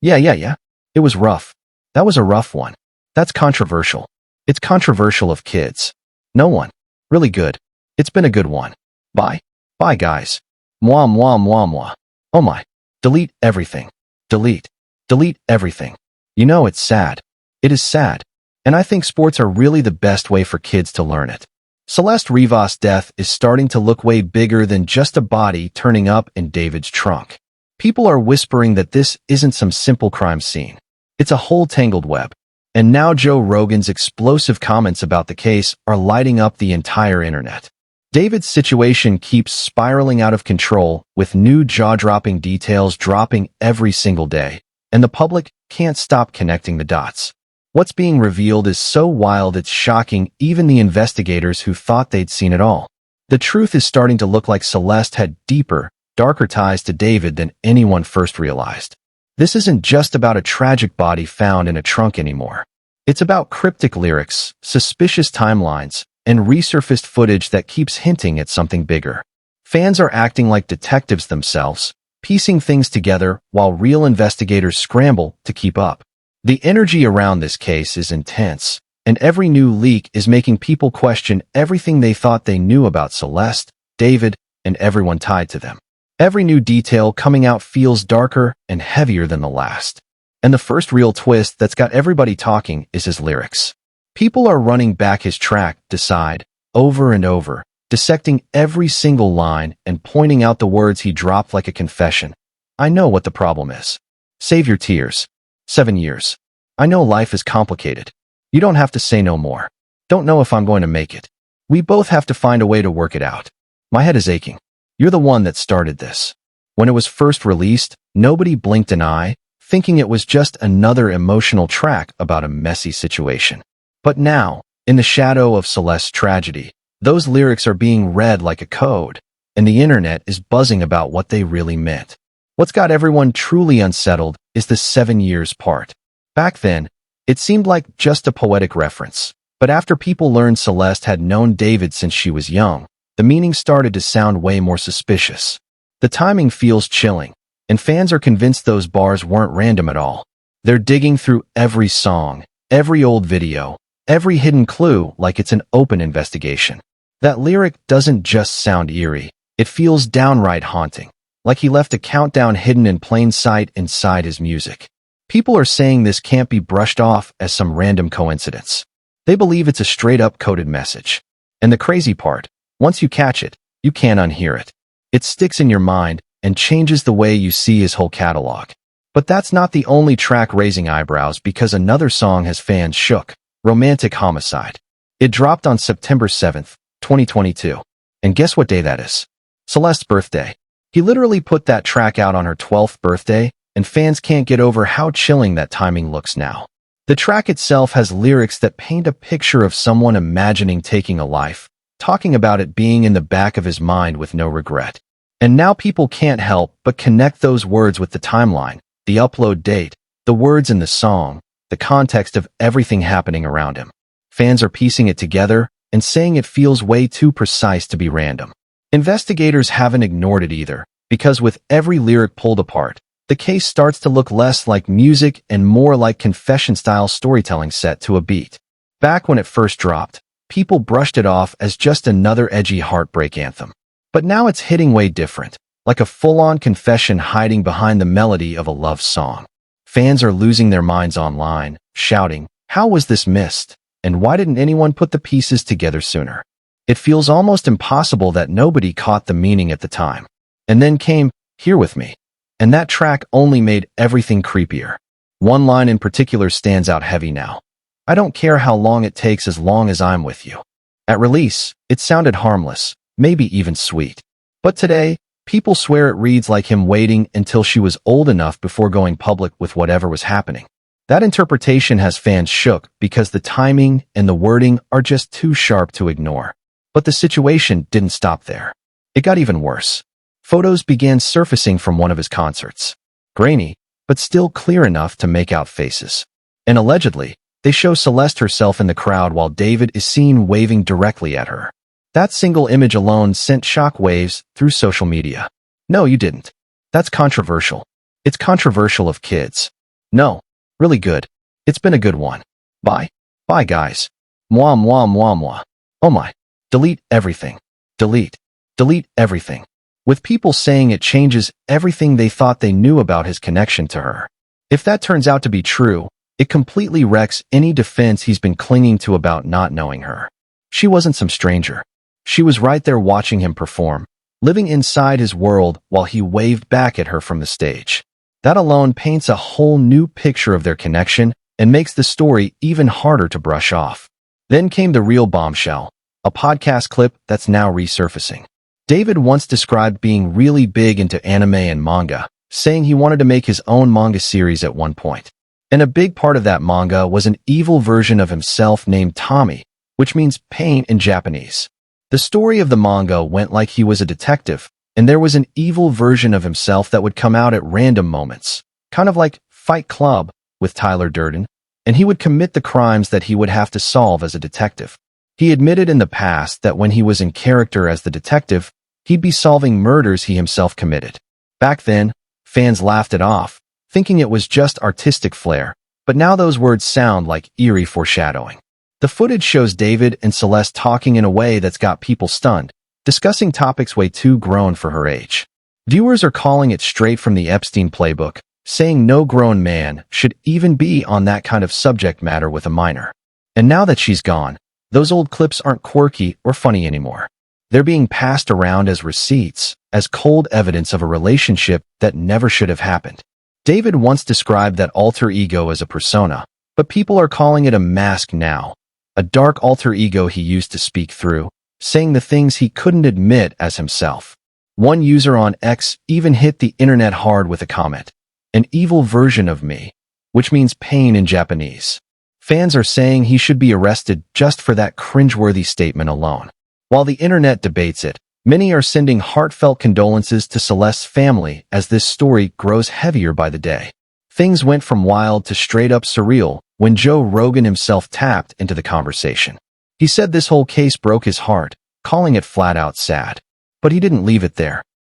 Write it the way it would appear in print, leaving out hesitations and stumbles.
Yeah. It was rough. That was a rough one. That's controversial. It's controversial of kids. No one. Really good. It's been a good one. Bye. Bye, guys. Mwah. Oh my. Delete everything. Delete. Delete everything. You know it's sad. It is sad. And I think sports are really the best way for kids to learn it. Celeste Rivas' death is starting to look way bigger than just a body turning up in David's trunk. People are whispering that this isn't some simple crime scene. It's a whole tangled web. And now Joe Rogan's explosive comments about the case are lighting up the entire internet. David's situation keeps spiraling out of control, with new jaw-dropping details dropping every single day, and the public can't stop connecting the dots. What's being revealed is so wild it's shocking even the investigators who thought they'd seen it all. The truth is starting to look like Celeste had deeper, darker ties to David than anyone first realized. This isn't just about a tragic body found in a trunk anymore. It's about cryptic lyrics, suspicious timelines, and resurfaced footage that keeps hinting at something bigger. Fans are acting like detectives themselves, piecing things together while real investigators scramble to keep up. The energy around this case is intense, and every new leak is making people question everything they thought they knew about Celeste, David, and everyone tied to them. Every new detail coming out feels darker and heavier than the last. And the first real twist that's got everybody talking is his lyrics. People are running back his track, Decide, over and over, dissecting every single line and pointing out the words he dropped like a confession. I know what the problem is. Save your tears. 7 years. I know life is complicated. You don't have to say no more. Don't know if I'm going to make it. We both have to find a way to work it out. My head is aching. You're the one that started this. When it was first released, nobody blinked an eye, thinking it was just another emotional track about a messy situation. But now, in the shadow of Celeste's tragedy, those lyrics are being read like a code, and the internet is buzzing about what they really meant. What's got everyone truly unsettled is the 7 years part. Back then, it seemed like just a poetic reference, but after people learned Celeste had known David since she was young, the meaning started to sound way more suspicious. The timing feels chilling, and fans are convinced those bars weren't random at all. They're digging through every song, every old video, every hidden clue like it's an open investigation. That lyric doesn't just sound eerie, it feels downright haunting, like he left a countdown hidden in plain sight inside his music. People are saying this can't be brushed off as some random coincidence. They believe it's a straight-up coded message. And the crazy part, once you catch it, you can't unhear it. It sticks in your mind and changes the way you see his whole catalog. But that's not the only track raising eyebrows, because another song has fans shook, Romantic Homicide. It dropped on September 7th, 2022. And guess what day that is? Celeste's birthday. He literally put that track out on her 12th birthday, and fans can't get over how chilling that timing looks now. The track itself has lyrics that paint a picture of someone imagining taking a life, talking about it being in the back of his mind with no regret. And now people can't help but connect those words with the timeline, the upload date, the words in the song, the context of everything happening around him. Fans are piecing it together and saying it feels way too precise to be random. Investigators haven't ignored it either, because with every lyric pulled apart, the case starts to look less like music and more like confession-style storytelling set to a beat. Back when it first dropped, people brushed it off as just another edgy heartbreak anthem. But now it's hitting way different, like a full-on confession hiding behind the melody of a love song. Fans are losing their minds online, shouting, "How was this missed? And why didn't anyone put the pieces together sooner?" It feels almost impossible that nobody caught the meaning at the time. And then came, "Here with me." And that track only made everything creepier. One line in particular stands out heavy now. "I don't care how long it takes as long as I'm with you." At release, it sounded harmless, maybe even sweet. But today, people swear it reads like him waiting until she was old enough before going public with whatever was happening. That interpretation has fans shook because the timing and the wording are just too sharp to ignore. But the situation didn't stop there. It got even worse. Photos began surfacing from one of his concerts. Grainy, but still clear enough to make out faces. And allegedly, they show Celeste herself in the crowd while David is seen waving directly at her. That single image alone sent shockwaves through social media. No, you didn't. That's controversial. It's controversial of kids. No. Really good. It's been a good one. Bye. Bye, guys. Mwah, mwah, mwah, mwah. Oh my. Delete everything. Delete. Delete everything. With people saying it changes everything they thought they knew about his connection to her. If that turns out to be true, it completely wrecks any defense he's been clinging to about not knowing her. She wasn't some stranger. She was right there watching him perform, living inside his world while he waved back at her from the stage. That alone paints a whole new picture of their connection and makes the story even harder to brush off. Then came the real bombshell, a podcast clip that's now resurfacing. David once described being really big into anime and manga, saying he wanted to make his own manga series at one point. And a big part of that manga was an evil version of himself named Tommy, which means pain in Japanese. The story of the manga went like he was a detective, and there was an evil version of himself that would come out at random moments, kind of like Fight Club with Tyler Durden, and he would commit the crimes that he would have to solve as a detective. He admitted in the past that when he was in character as the detective, he'd be solving murders he himself committed. Back then, fans laughed it off, thinking it was just artistic flair, but now those words sound like eerie foreshadowing. The footage shows David and Celeste talking in a way that's got people stunned, discussing topics way too grown for her age. Viewers are calling it straight from the Epstein playbook, saying no grown man should even be on that kind of subject matter with a minor. And now that she's gone, those old clips aren't quirky or funny anymore. They're being passed around as receipts, as cold evidence of a relationship that never should have happened. David once described that alter ego as a persona, but people are calling it a mask now, a dark alter ego he used to speak through, saying the things he couldn't admit as himself. One user on X even hit the internet hard with a comment, "An evil version of me," which means pain in Japanese. Fans are saying he should be arrested just for that cringeworthy statement alone. While the internet debates it, many are sending heartfelt condolences to Celeste's family as this story grows heavier by the day. Things went from wild to straight-up surreal when Joe Rogan himself tapped into the conversation. He said this whole case broke his heart, calling it flat-out sad. But he didn't leave it there.